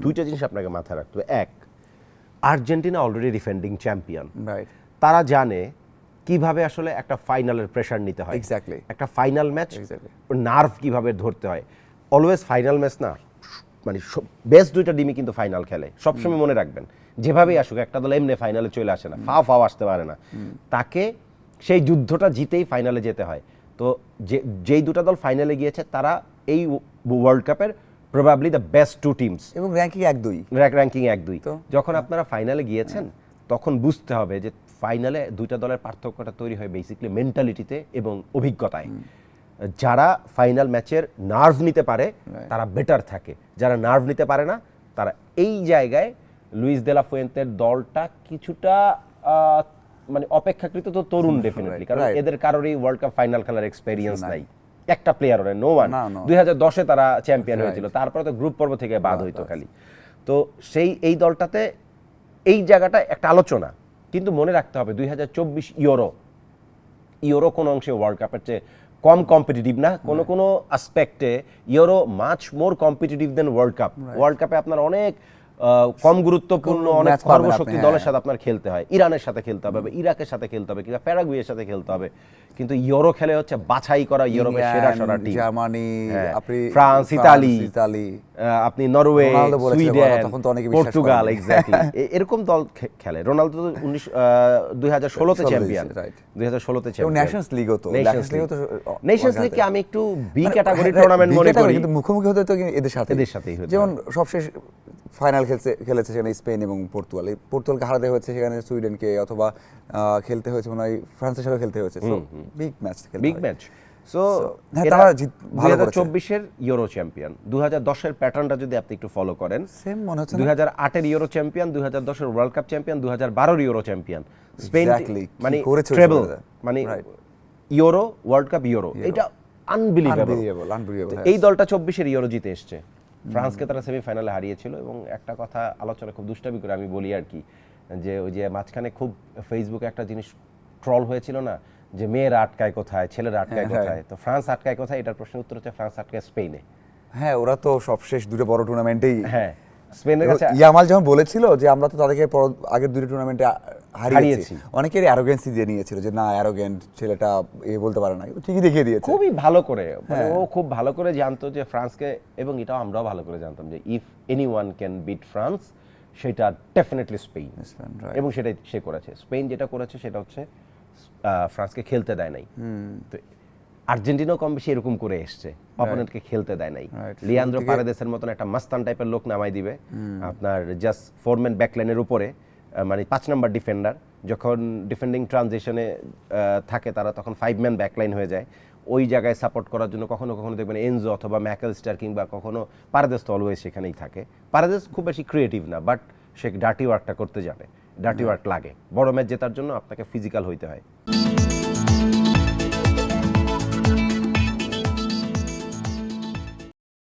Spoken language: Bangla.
দুইটা জিনিস আপনাকে মাথায় রাখতে হবে। এক, Argentina already defending champion, right, তারা জানে কিভাবে আসলে একটা ফাইনালের প্রেশার নিতে হয়, এক্স্যাক্টলি একটা ফাইনাল ম্যাচ Exactly. নার্ভ কিভাবে ধরতে হয়। অলওয়েজ ফাইনাল ম্যাচ না, মানে বেস্ট দুইটা টিমই কিন্তু ফাইনাল খেলে, সবসময় মনে রাখবেন। যেভাবেই আসুক, একটা দল এমনি ফাইনালে চলে আসে না, ফাও আসতে পারে না, তাকে সেই যুদ্ধটা জিতেই ফাইনালে যেতে হয়। তো যেই দুটা দল ফাইনালে গিয়েছে তারা এই ওয়ার্ল্ড কাপের probably the best to teams, এবং র্যাঙ্কিং 1-2 র্যাঙ্কিং 1-2। তো যখন আপনারা ফাইনালে গিয়েছেন তখন বুঝতে হবে যে ফাইনালে দুইটা দলের পার্থক্যটা তৈরি হয় বেসিক্যালি মেন্টালিটিতে এবং অভিজ্ঞতায়। যারা ফাইনাল ম্যাচের নার্ভ নিতে পারে তারা বেটার থাকে, যারা নার্ভ নিতে পারে না তারা এই জায়গায় লুইস দে লা ফুয়েন্তের দলটা কিছুটা মানে অপেক্ষাকৃত তো তরুণ ডেফিনেটলি, কারণ এদের কারোরই ওয়ার্ল্ড কাপ ফাইনাল খেলার এক্সপেরিয়েন্স নাই, একটা প্লেয়ার ওরা, নো ওয়ান। 2010-এ তারা চ্যাম্পিয়ন হয়েছিল, তারপরে তো গ্রুপ পর্ব থেকে বাদ হইতো খালি। তো এই দলটাতে এই জায়গাটা একটা আলোচনা, কিন্তু মনে রাখতে হবে 2024 ইউরো কোনো অংশে ওয়ার্ল্ড কাপের চেয়ে কম কম্পিটিটিভ না, কোনো অ্যাসপেক্টে ইউরো মাচ মোর কম্পিটিটিভ দেন ওয়ার্ল্ড কাপ। ওয়ার্ল্ড কাপে আপনার অনেক কম গুরুত্বপূর্ণ অনেক সর্বশক্তি দলের সাথে আপনার খেলতে হয়, ইরানের সাথে খেলতে হবে, ইরাকের সাথে খেলতে হবে, কিংবা প্যারাগুয়ের সাথে খেলতে হবে। কিন্তু ইউরো খেলে হচ্ছে বাছাই করা ইউরোপের সেরা টিম, জার্মানি, ফ্রান্স, ইতালি, আপনি নরওয়ে, সুইডেন, পর্তুগাল, এক্স্যাক্টলি এরকম দল খেলে। রোনালদো তো 2016-তে চ্যাম্পিয়ন, 2016-তে চ্যাম্পিয়ন। নেশনস লিগও তো, নেশনস লিগকে আমি একটু বি ক্যাটাগরি টুর্নামেন্ট মনে করি, কিন্তু মুখোমুখি হতে তো এদের সাথেই হতো। যেমন সবশেষ ফাইনাল খেলেছে সেখানে স্পেন এবং পর্তুগালকে হারাতে হয়েছে, সেখানে সুইডেনকে, অথবা খেলতে হয়েছে মনে হয় ফ্রান্সের সাথে খেলতে হয়েছে। So big match. সো তারা 2024-এর ইউরো চ্যাম্পিয়ন, 2010-এর প্যাটার্নটা যদি আপনি একটু ফলো করেন, সেম মনে হচ্ছে 2008-এর ইউরো চ্যাম্পিয়ন, 2010-এর ওয়ার্ল্ড কাপ চ্যাম্পিয়ন, 2012-এর ইউরো চ্যাম্পিয়ন, স্পেন মানে ট্রেবল, মানে ইউরো ওয়ার্ল্ড কাপ ইউরো, এটা আনবিলিভেবল। এই দলটা 24-এর ইউরো জিতে এসছে, ফ্রান্সকে তারা সেমিফাইনালে হারিয়েছিল। এবং একটা কথা আলোচনা খুব দুষ্টামি করে আমি বলি আর কি, যে ওই যে মাঝখানে খুব ফেসবুকে একটা জিনিস ট্রল হয়েছিল না, যে মেয়েরা আটকায় কোথায়, ছেলেরা আটকায় কোথায়, তো ফ্রান্স আটকায় কোথায়, এটার প্রশ্নের উত্তর হচ্ছে ফ্রান্স আটকায় স্পেনে। হ্যাঁ, ওরা তো সবশেষ দুটো বড় টুর্নামেন্টেই, হ্যাঁ স্পেনের কাছে। ইয়ামাল যখন বলেছিল যে আমরা তো তাদেরকে আগের দুটো টুর্নামেন্টে হারিয়েছি, অনেকেরই অ্যারোগেন্সি দিয়ে নিয়েছিল যে না, অ্যারোগেন্ট ছেলেটা বলতে পারে না, ঠিকই দেখিয়ে দিয়েছে খুবই ভালো করে। মানে ও খুব ভালো করে জানতো যে ফ্রান্সকে, এবং এটাও আমরাও ভালো করে জানতাম যে if anyone can bit France, সেটা ডেফিনেটলি স্পেন, এবং সেটাই সে করেছে। স্পেন যেটা করেছে সেটা হচ্ছে ফ্রান্সকে খেলতে দেয় নাই। তো আর্জেন্টিনাও কম বেশি এরকম করে এসছে, অপোনেন্টকে খেলতে দেয় নাই। লিয়ান্দ্রো পারেদেসের মতন একটা মাস্তান টাইপের লোক নামাই দিবে আপনার জাস্ট ফোরম্যান ব্যাকলাইনের উপরে, মানে 5 নাম্বার ডিফেন্ডার। যখন ডিফেন্ডিং ট্রানজিশনে থাকে তারা, তখন 5 ম্যান ব্যাকলাইন হয়ে যায়। ওই জায়গায় সাপোর্ট করার জন্য কখনো কখনো দেখবেন এনজো অথবা ম্যাকেলস্টার, কিংবা কখনো পারেদেস তো অলওয়েজ সেখানেই থাকে। পারেদেস খুব বেশি ক্রিয়েটিভ না, বাট সে ডার্টি ওয়ার্কটা করতে জানে, ডার্টি ওয়ার্ক লাগে। বড় ম্যাচ জেতার জন্য আপনাকে ফিজিক্যাল হইতে হয়।